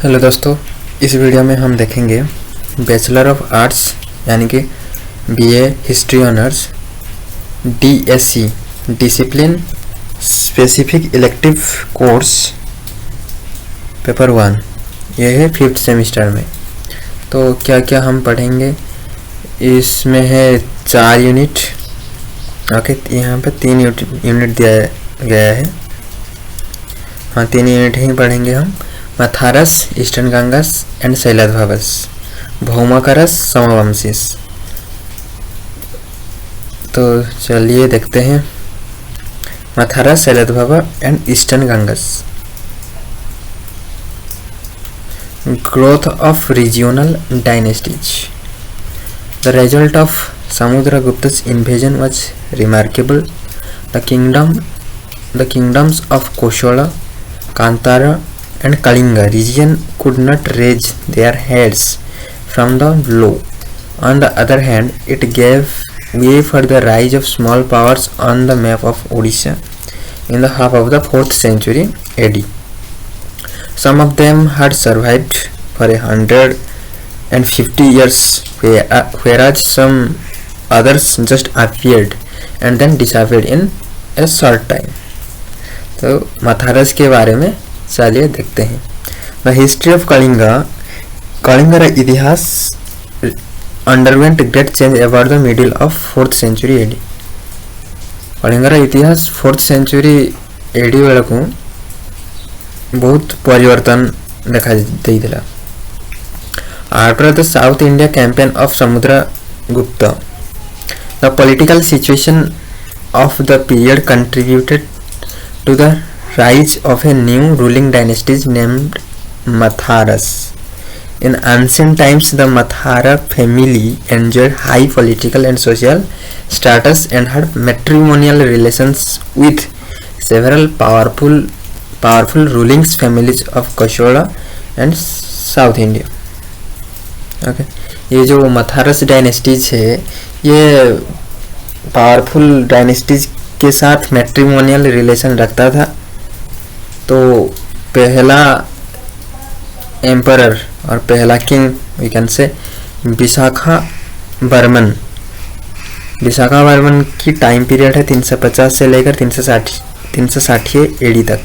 Hello दोस्तों, इस video में हम देखेंगे बैचलर ऑफ आर्ट्स यानी कि BA history honours DSC discipline specific elective course paper 1। यह है 5th सेमिस्टर में। तो क्या क्या हम पढ़ेंगे इसमें है 4 यूनिट। ओके, यहाँ पे 3 यूनिट दिया गया है। हाँ, 3 यूनिट ही पढ़ेंगे हम। Matharas, eastern Gangas and Sailodbhavas, Bhaumakaras, Somavamshis. तो चलिए देखते हैं Matharas, Sailodbhava and eastern Gangas. Growth of regional dynasties. The result of Samudragupta's invasion was remarkable. The kingdoms of Koshala, Kantara and Kalinga region could not raise their heads from the blow. On the other hand, it gave way for the rise of small powers on the map of Odisha in the half of the 4th century AD. Some of them had survived for 150 years, whereas some others just appeared and then disappeared in a short time. तो मथारस के बारे में चलिए देखते हैं। The history of Kalinga. Kalinga का इतिहास underwent great change about the middle of 4th century AD। Kalinga का इतिहास 4th century AD बेला को बहुत परिवर्तन देखा देइथिला। After the south India campaign of Samudragupta, the political situation of the period contributed to the rise of a new ruling dynasty named Matharas. In ancient times, the Mathara family enjoyed high political and social status and had matrimonial relations with several powerful ruling families of Koshala and South India. Okay. ये जो मथारस dynasties है ये powerful dynasties के साथ matrimonial relation रखता था। तो पहला एम्परर और पहला किंग वी कैन से विशाखावर्मन की टाइम पीरियड है 350 से लेकर 360 एडी तक।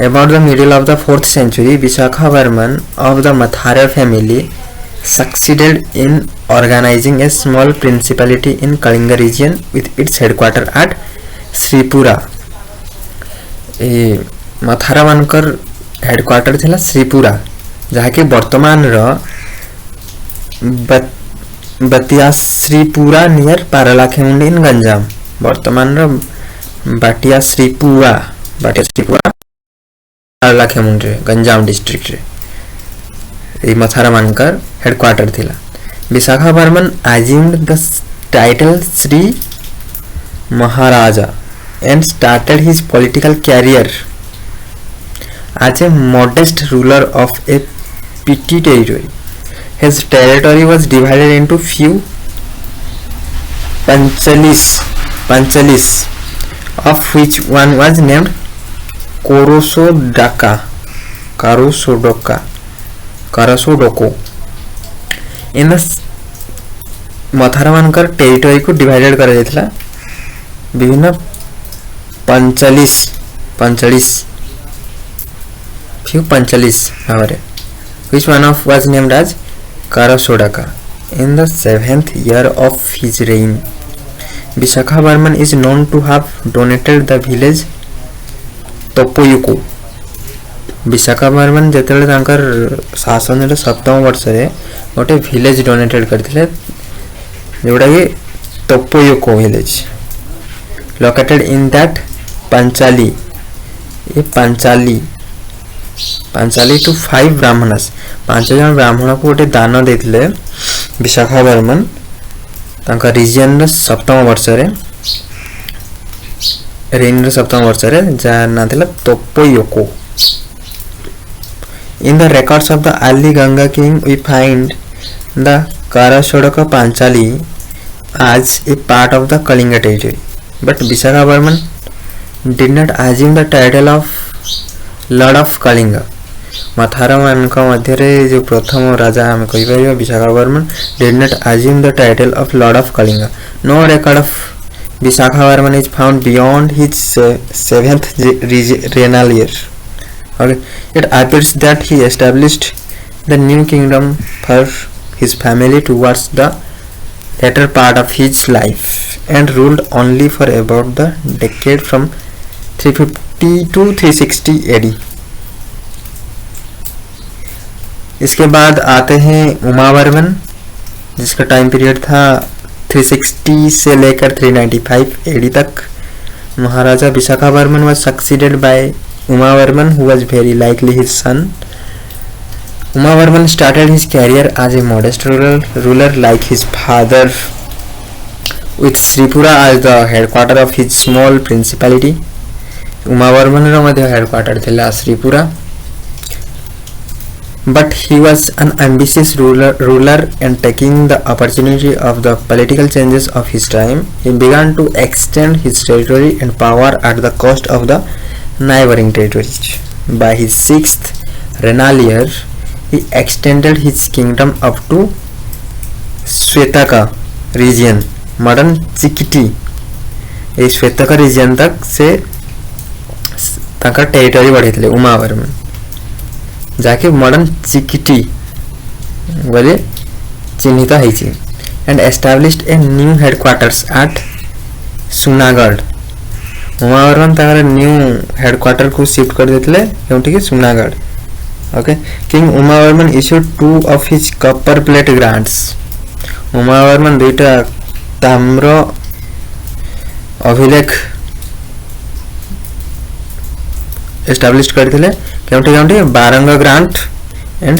About the middle of the 4th century, Visakhavarman of the Mathara family succeeded in organizing a small principality in Kalinga region with its headquarter at Sripura. Mathara मानकर headquarter थिला श्रीपुरा, जहाँ के वर्तमान बतिया श्रीपुरा नियर पारलाखेमुंडी इन गंजाम। वर्तमान बाटिया श्रीपुरा पारलाखेमुंडी गंजाम डिस्ट्रिक्ट रे मथारा मानकर हेडक्वार्टर थिला। विशाखावर्मन assumed the title Sri Maharaja and started his political career as a modest ruler of a petty territory. His territory was divided into few panchalis, of which one was named Karasodoko. इन मथारा मानकर territory को divided कर दिया विभिन्न few panchalis हमारे, which one of was named as Karasodaka. In the 7th year of his reign, Visakhavavarman is known to have donated the village Topoyuko. विशाखावर्मन जेतेबेले तांकर शासन 7th वर्ष रे गोटे विलेज डोनेटेड करथिले जोटा कि Tapoyoka village located in that Panchali. ये पंचाली टू 5 ब्राह्मणस, 5 जन ब्राह्मण को गोटे दान देथिले विशाखावर्मन तांका रीजन 7th वर्ष रे रेन 7th वर्ष रे जा ना थिला तोपोयोको। In the records of the early Ganga king, we find the Karasodaka Panchali as a part of the Kalinga territory, but Visakhavavarman did not assume the title of Lord of Kalinga. मथारा मानक मध्य जो प्रथम राजा आम कहीपर Visakhavarman did not assume the title of lord of Kalinga. No record of Visakhavarman is found beyond his seventh regnal year. Okay, it appears that he established the new kingdom for his family towards the latter part of his life and ruled only for about the decade from 350 to 360 AD. इसके बाद आते हैं उमावर्मन, जिसका time period था 360 से लेकर 395 AD तक. महाराजा विशाखावर्मन was succeeded by Umavarman, who was very likely his son. Umavarman started his career as a modest ruler like his father, with Sripura as the headquarter of his small principality. Umavarman ର ମଧ୍ୟ headquarter ଥିଲା Sripura. But he was an ambitious ruler and taking the opportunity of the political changes of his time, he began to extend his territory and power at the cost of the neighboring territories. By his 6th regnal year, he extended his kingdom up to Svetaka region, modern Chikiti. ये Svetaka region तक से ताका territory बढ़ेଥିଲେ उमावर्मन, जाके modern Chikiti बोले चिन्हित है, and established a new headquarters at Sunagarh. Umavarman ताकर new headquarter को शिफ्ट कर देते क्योंकि कि Sunagarh. Okay, king Umavarman issued 2 of his copper plate grants. Umavarman दुईटा ताम्र अभिलेख एस्टाब्लिश करथिले Keunti Keunti Barang grant and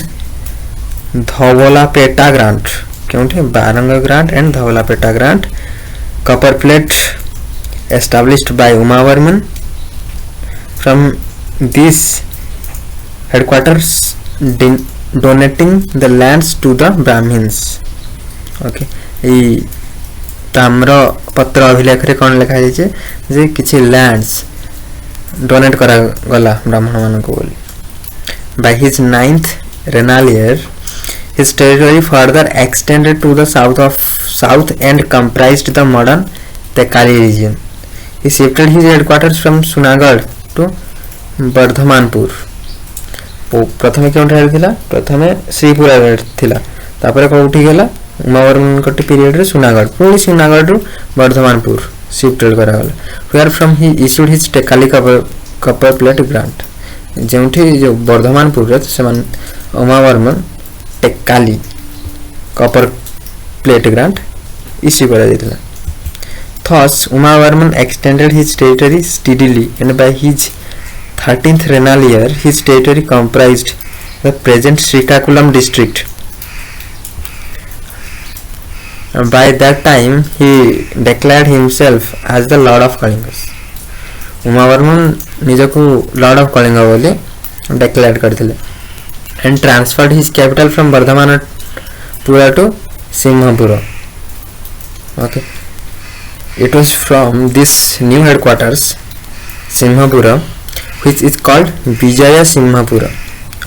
Dhavalapeta grant. Keunti Barang grant and Dhavalapeta grant. Copper plate established by Umavarman. From this headquarters donating the lands to the Brahmans. Okay, ई ताम्र पत्र अभिलेख रे कोन लिखा जाय जे किछि लैंड्स डोनेट करा गला ब्राह्मण मान को बोली. By his 9th regnal year, his territory further extended to the south and comprised the modern Tekali region. He shifted his headquarters from Sunagarh to Bardhamanpur. प्रथमे क्यों थिला? प्रथमे श्रीपुरा थिला, तापर कोठी गेला उमावर्मन कटी पीरियड रे सुनागढ़, पुणी सुनागढ़ रु बर्धमानपुर शिफ्टेड करा गला. Where from he issued his Tekali copper plate grant. जोठी जो बर्धमानपुर रे सेमान उमावर्मन टेकाली कॉपर प्लेट ग्रांट इश्यू करा दिला. Thus Umavarman extended his territory steadily, and by his 13th regnal year his territory comprised the present Srikakulam district. By that time he declared himself as the Lord of Kalinga. Umavarman निजको lord of Kalinga बोले declare करथिले and transferred his capital from Bardhamanapura to Simhapura. Okay, it was from this new headquarters Simhapura which is called Vijaya Simhapura.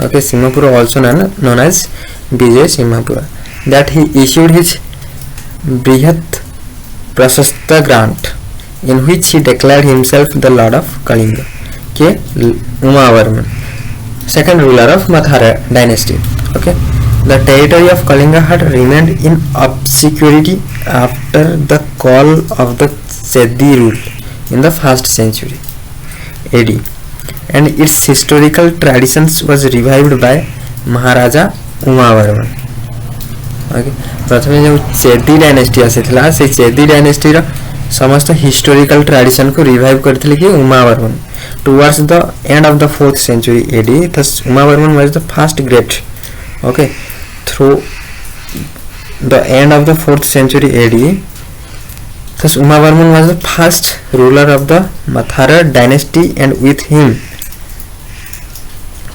Okay, Simhapura also known as Vijaya Simhapura, that he issued his Brihat Prashasta grant in which he declared himself the Lord of Kalinga. K. Umavarman, second ruler of Mathara dynasty. Okay, the territory of Kalinga had remained in obscurity after the call of the Chedi rule in the 1st century AD, and its historical traditions was revived by Maharaja Umavarman. Okay, प्रथमे जो चेदी dynasty आसीथिला से चेदी dynasty रो समस्त historical tradition को revive करथिले कि Umavarman towards the end of the 4th century AD. thus Umavarman was the first great. Okay, through the end of the 4th century AD, thus Umavarman was the first ruler of the Mathara dynasty, and with him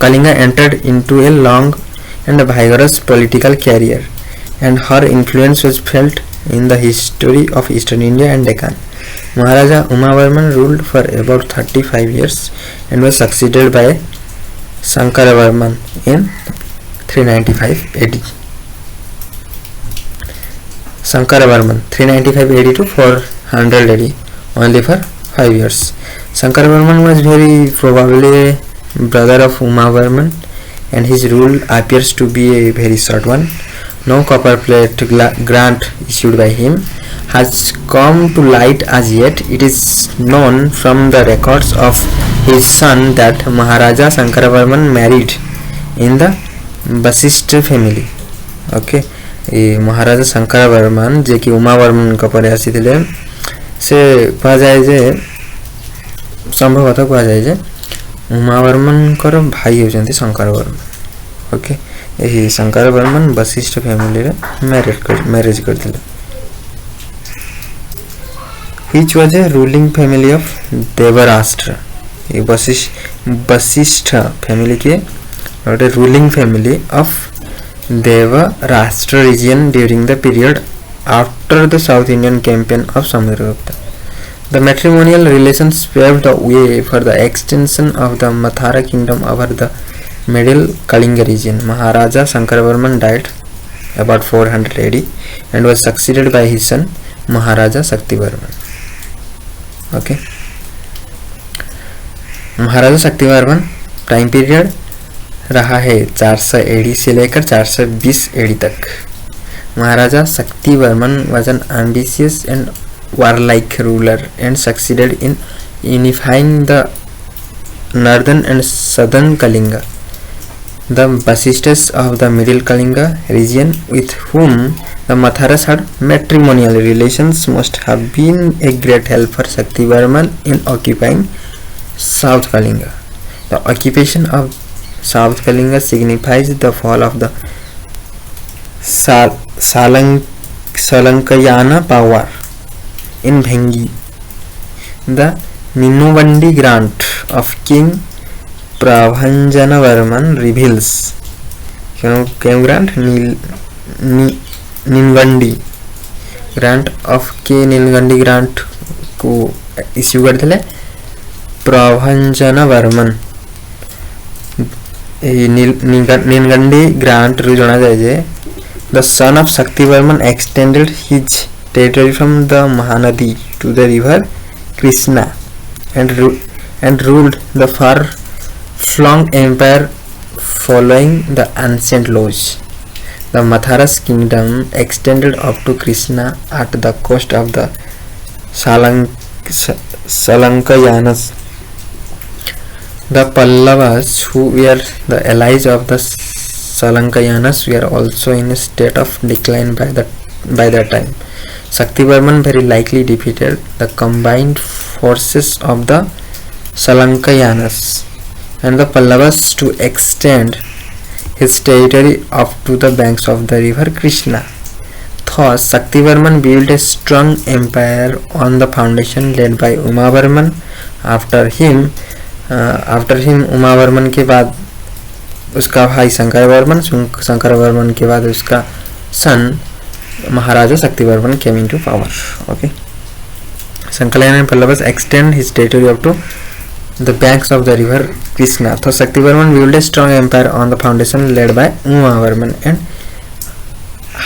Kalinga entered into a long and vigorous political career, and her influence was felt in the history of Eastern India and Deccan. Maharaja Umavarman ruled for about 35 years and was succeeded by Shankaravarman in 395 AD. Shankaravarman 395 AD to 400 AD, only for 5 years. Shankaravarman was very probably a brother of Umavarman, and his rule appears to be a very short one. No copper plate grant issued by him has come to light as yet. It is known from the records of his son that Maharaja Shankaravarman married in the Vasishtha family. Okay, महाराजा शंकरवर्मन जे कि उमावर्मन पर आसीथिले से कहा जाए जे संभवतः कहा जाए जे उमावर्मन कर भाई होचंती शंकरवर्मन. ओके, यही शंकरवर्मन वशिष्ठ फैमिली रे मैरिज करथिले. Which was a ruling family of Devrashtra. ये वशिष्ठ फैमिली के और ruling family of Devarashtra region during the period after the South Indian campaign of Samudragupta. The matrimonial relations paved the way for the extension of the Mathara kingdom over the middle Kalinga region. Maharaja Shankaravarman died about 400 AD and was succeeded by his son Maharaja Shaktivarman. Okay, Maharaja शक्तिवर्मन time period रहा है 400 AD से लेकर 420 AD तक. महाराजा शक्तिवर्मन was an ambitious and warlike ruler and succeeded in unifying the northern and southern Kalinga. The Vasishthas of the middle Kalinga region, with whom the Matharas had matrimonial relations, must have been a great help for Shaktivarman in occupying South Kalinga. The occupation of South Kalinga signifies the fall of the Salankayana power in Bhengi. The Ninuvandi grant of King Prabhanjanavarman reveals grant Nilgandi grant of K Nilgandi grant को issue करते प्रभंजनवर्मन. नीलगंडी grant रू जाना जाए. The son of Shaktivarman extended his territory from the Mahanadi to the river Krishna and ruled the far-flung empire following the ancient laws. The Matharas kingdom extended up to Krishna at the coast of the Salankayanas. The Pallavas, who were the allies of the Salankayanas, were also in a state of decline by that time. Shaktivarman very likely defeated the combined forces of the Salankayanas and the Pallavas to extend his territory up to the banks of the river Krishna. Thus, Shaktivarman built a strong empire on the foundation laid by Umavarman. After him उमावर्मन के बाद उसका भाई शंकरवर्मन के बाद उसका सन महाराजा शक्तिवर्मन came into power. Okay, Sankalayana and Pallavas extend his territory up to the banks of the river Krishna. Thus, Shaktivarman built a strong empire on the foundation led by Umavarman and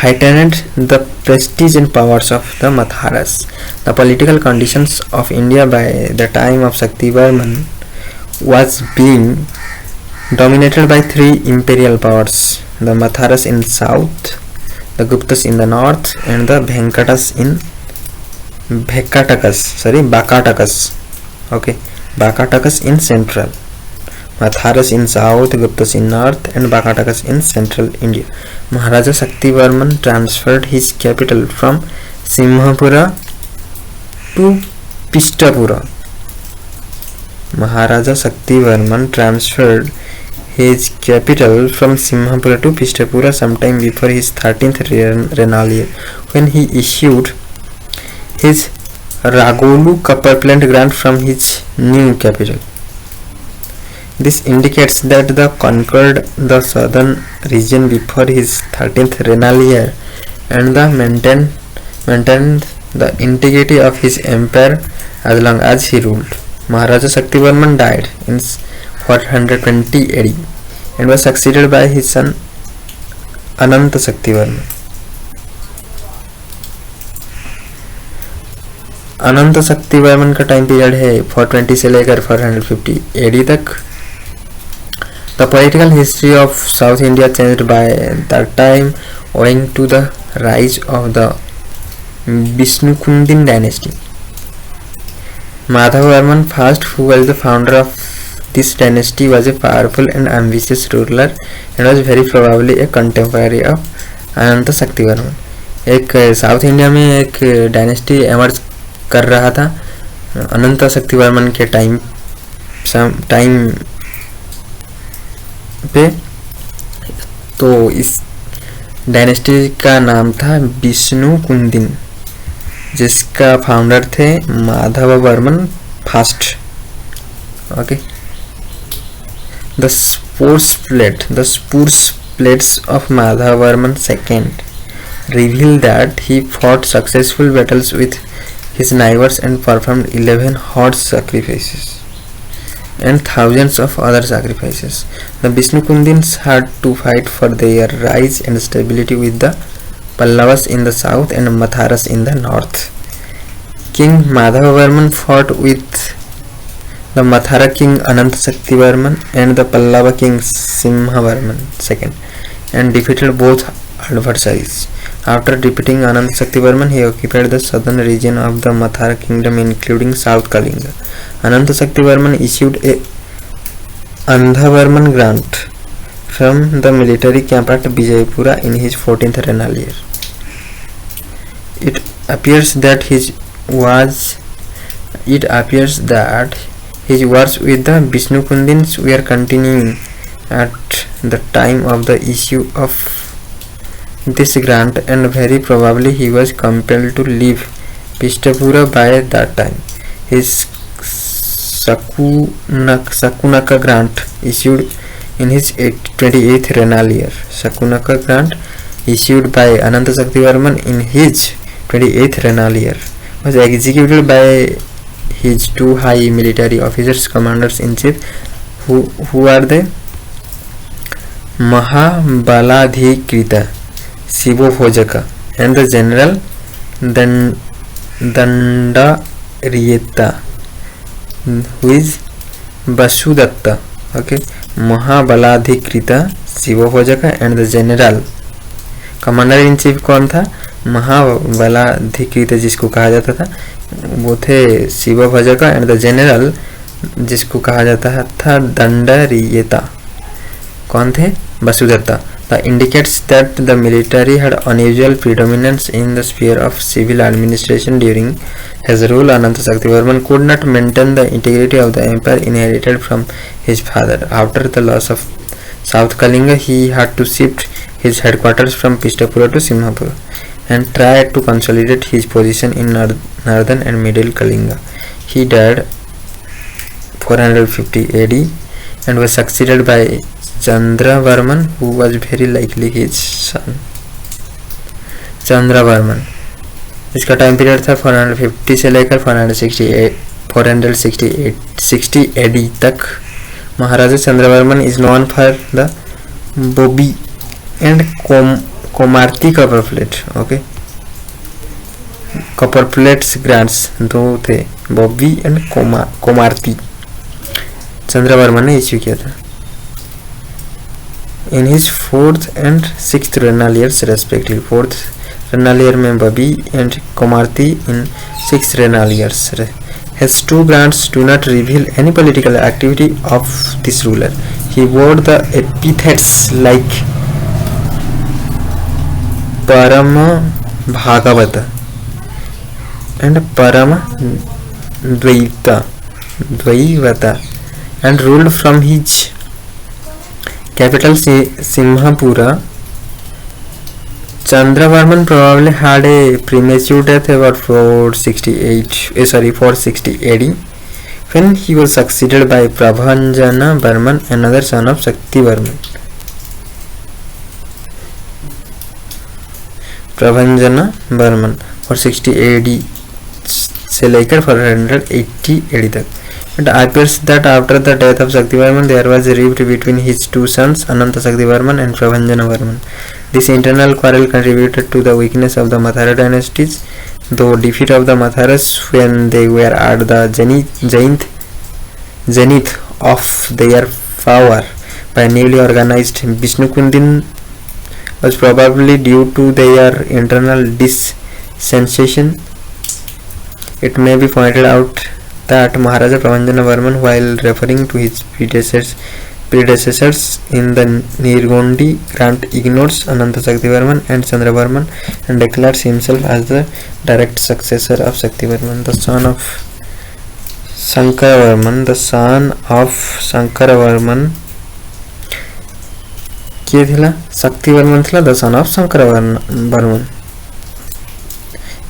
heightened the prestige and powers of the Matharas. The political conditions of India by the time of Shaktivarman was being dominated by three imperial powers: the Matharas in south, the Guptas in the north, and the Bhakatakas. Okay, Bhakatakas in central. Matharas in south, Guptas in north, and Bhakatakas in central India. Maharaja Shaktivarman transferred his capital from Simhapura to Pishtapura. Maharaja Shaktivarman transferred his capital from Simhapura to Pishtapura sometime before his 13th regnal year, when he issued his Ragolu copper plant grant from his new capital. This indicates that the conquered the southern region before his 13th regnal year and maintained the integrity of his empire as long as he ruled. Maharaja Shaktivarman died in 420 AD and was succeeded by his son अनंत शक्तिवर्मन। अनंत शक्तिवर्मन का time period है 420 से लेकर 450 AD तक। The political history of South India changed by that time owing to the rise of the Vishnukundin dynasty. Madhavavarman I, who was the founder of this dynasty, was a powerful and ambitious ruler and was very probably a contemporary of अनंत शक्तिवर्मन। एक south India में एक dynasty emerge कर रहा था अनंत शक्तिवर्मन के time पे। तो इस डायनेस्टी का नाम था विष्णुकुंदिन, जिसका फाउंडर थे Madhavavarman first. Okay, the spurious plates of Madhavavarman second reveal that he fought successful battles with his neighbors and performed 11 horse sacrifices and thousands of other sacrifices. The Vishnukundins had to fight for their rise and stability with the Pallavas in the south and Matharas in the north. King Madhavavarman fought with the Mathara king Ananta Shaktivarman and the Pallava king Simhavarman II and defeated both adversaries. After defeating Ananta Shaktivarman, he occupied the southern region of the Mathara kingdom including South Kalinga. Ananta Shaktivarman issued a Andhavarman grant from the military camp at Vijaypura in his 14th regnal year. It appears that his wars with the Vishnukundins were continuing at the time of the issue of this grant, and very probably he was compelled to leave Pishtapura by that time. His Sakunaka grant issued in his 28th regnal year. Sakunaka grant issued by Ananta Shaktivarman in his 28th regnal year was executed by his two high military officers, commanders in chief, who are the Mahabaladhikrita Shivobhojaka and the general Dandariyeta, who is Vasudatta. Okay, Mahabaladhikrita Shivobhojaka and the general commander in chief कौन था? महाबलाधिकृत जिसको कहा जाता था वो थे शिवभोजका and the general जिसको कहा जाता था दंडरीयता कौन थे? वसुदत्ता. That indicates that the military had unusual predominance in the sphere of civil administration during his rule. Ananta Shaktivarman could not maintain the integrity of the empire inherited from his father. After the loss of South Kalinga, he had to shift his headquarters from Pishtapura to Simhapura and try to consolidate his position in northern and middle Kalinga. He died 450 AD and was succeeded by Chandravarman, who was very likely his son. Chandravarman, इसका time period था 450 से लेकर 460 AD तक. महाराजा Chandravarman is known for the Bobi and Komarti copper plate. Okay, copper plates grants दो थे, Bobi and Komarti. Chandravarman ने issue किया था in his 4th and 6th regnal years respectively. 4th regnal year में Bobi and Komarti in 6th regnal years. His two grants do not reveal any political activity of this ruler. He wore the epithets like Parama Bhagavata and Parama Dvaivata and ruled from his capital Simhapura. Chandravarman probably had a premature death about 460 AD when he was succeeded by Prabhanjana Varman, another son of Shaktivarman. Prabhanjana Varman 460 AD से लेकर 480 AD तक. It appears that after the death of Shaktivarman, there was a rift between his two sons, Ananta Shaktivarman and Prabhanjanavarman. This internal quarrel contributed to the weakness of the Mathura dynasties. Though defeat of the Mathuras when they were at the zenith of their power by newly organized Vishnukundin was probably due to their internal dissension. It may be pointed out that Maharaja Prabhanjanavarman, while referring to his predecessors in the Nirgondi grant, ignores Ananta Shaktivarman and Chandravarman and declares himself as the direct successor of Shaktivarman, the son of Shankaravarman. किए थिला शक्तिवर्मन थिला the son of Shankaravarman.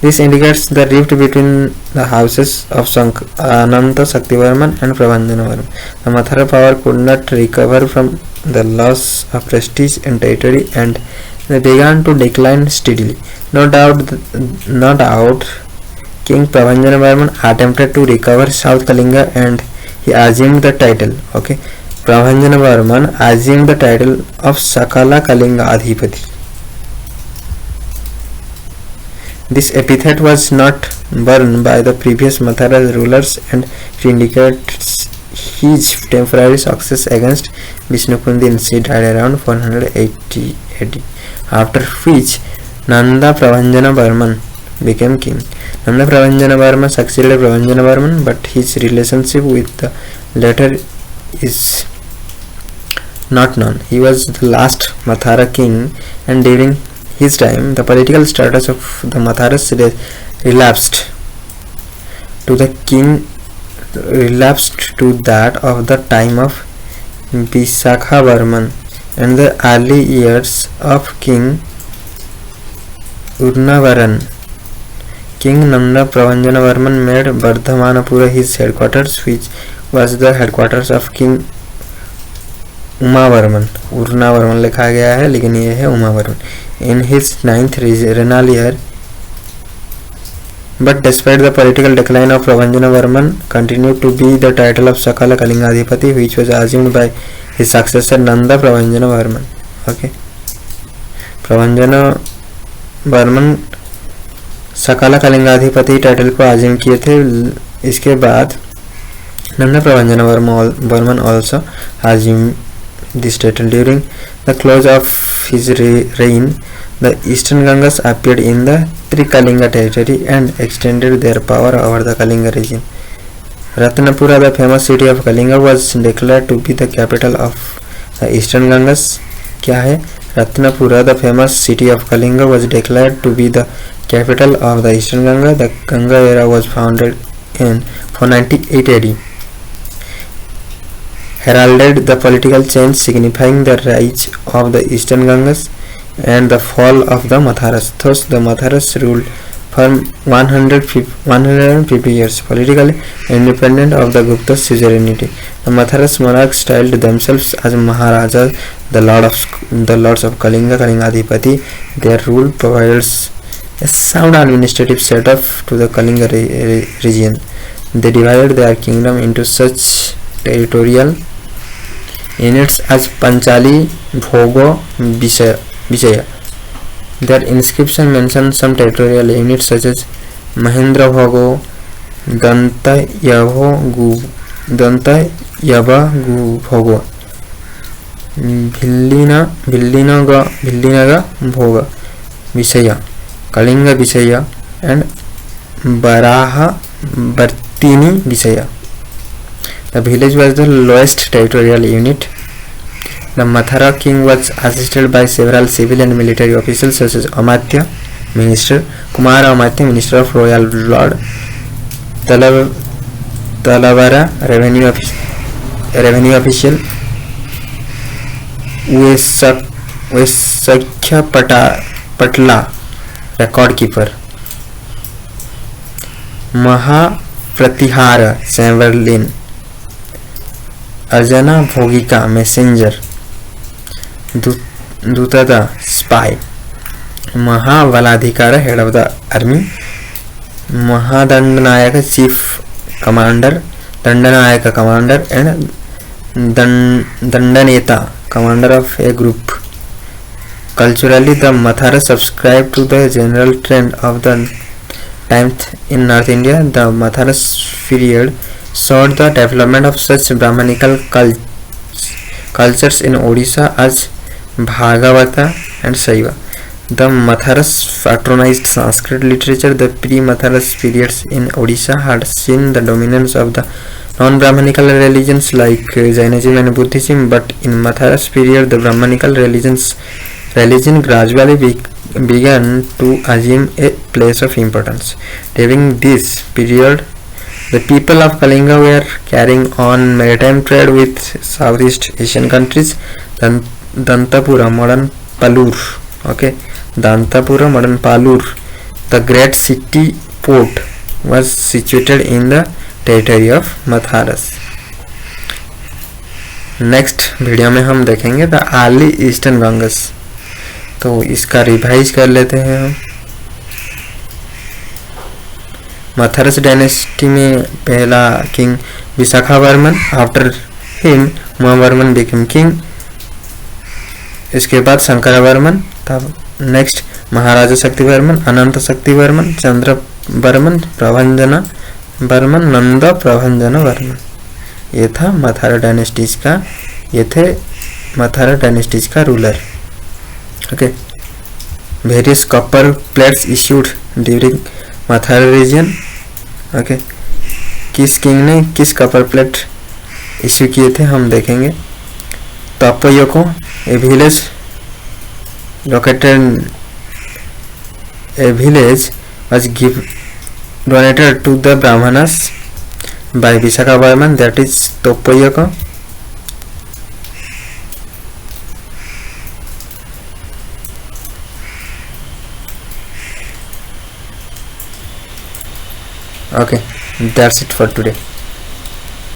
This indicates the rift between the houses of Ananta Shaktivarman and Prabhanjanavarman. The Mathura power could not recover from the loss of prestige and territory, and they began to decline steadily. No doubt, King Prabhanjanavarman attempted to recover South Kalinga and he assumed the title. Prabhanjanavarman assumed the title of Sakala Kalinga Adhipati. This epithet was not borne by the previous Mathura rulers and it indicates his temporary success against Vishnukundin. He died around 480 AD, after which Nanda Prabhanjanavarman became king. Nanda Prabhanjanavarman succeeded Prabhanjanavarman, but his relationship with the latter is not known. He was the last Mathura king, and during his time, the political status of the Mathuras relapsed to that of the time of Visakhavarman and the early years of King Urnavaran. King Nanda Prabhanjanavarman made Vardhamanapura his headquarters, which was the headquarters of King उमावर्मन. उर्नावर्मन लिखा गया है लेकिन ये है उमावर्मन. In his 9th regnal year, but despite the political decline of Prabhanjanavarman, continued to be the title of Sakala Kalingadhipati, which was assumed by his successor Nanda Prabhanjanavarman. Prabhanjanavarman सकला कलिंगाधिपति title को आजिम किए थे. इसके बाद Nanda Prabhanjanavarman also assumed this title. During the close of his reign, the Eastern Gangas appeared in the Trikalinga territory and extended their power over the Kalinga region. Ratnapura, the famous city of Kalinga, was declared to be the capital of the Eastern Gangas. क्या है? Ratnapura, the famous city of Kalinga, was declared to be the capital of the Eastern Ganga. The Ganga era was founded in 498 AD. Heralded the political change signifying the rise of the Eastern Gangas and the fall of the Mathuras. Thus, the Mathuras ruled for 150 years, politically independent of the Gupta suzerainty. The Mathuras monarchs styled themselves as Maharajas, the lords of Kalinga, Kalingadhipati. Their rule provides a sound administrative setup to the Kalinga region. They divided their kingdom into such territorial units as Panchali, Bhogo, Vijaya. Their inscription mentions some territorial units such as Mahendra Bhogo, Danta Yava Bhogo, Bhillinaga Bhoga, Vijaya, Kalinga Vijaya, and Baraha Bartini Vijaya. The village was the lowest territorial unit. The Mathura king was assisted by several civil and military officials such as Amatya, minister, Kumara Amatya, minister of royal lord, Talavara, revenue official, Vesakya Patla, record keeper, Maha Pratihara, Chamberlain, Arjana Bhogika, messenger, Dutada, spy, Maha Valadhikara, head of the army, Mahadandnayaka, chief commander, Dandanayaka, commander, and Dandaneta, commander of a group. Culturally, the Matharas subscribed to the general trend of the times in North India. The Matharas period saw the development of such Brahmanical cultures in Odisha as Bhagavata and Saiva. The Matharas patronized Sanskrit literature. The pre-Matharas periods in Odisha had seen the dominance of the non-Brahmanical religions like Jainism and Buddhism, but in Matharas period the Brahmanical religion gradually began to assume a place of importance. During this period, the people of Kalinga were carrying on maritime trade with Southeast Asian countries. Dantapura, modern Palur, okay, Dantapura, modern Palur, the great city port, was situated in the territory of Matharas. Next video में हम देखेंगे the early eastern गंगस। तो इसका revise कर लेते हैं हम। मथरस dynasty में पहला king Visakhavarman, after him Mahavarman became king. इसके बाद शंकरवर्मन, तब नेक्स्ट महाराजा शक्तिवर्मन, अनंत शक्तिवर्मन, चंद्रवर्मन, प्रभंजना वर्मन, नंद प्रभंजना वर्मन। ये था मथारा डायनेस्टीज का, ये थे मथारा डायनेस्टीज का ruler. Okay, various copper plates issued during Mathara reign. Okay, किस किंग ने किस कॉपर प्लेट इश्यू किए थे हम देखेंगे। Tapoyoka, a village located, a village was donated to the Brahmanas by Vishakhavarman, that is Topoyaka. Okay, that's it for today.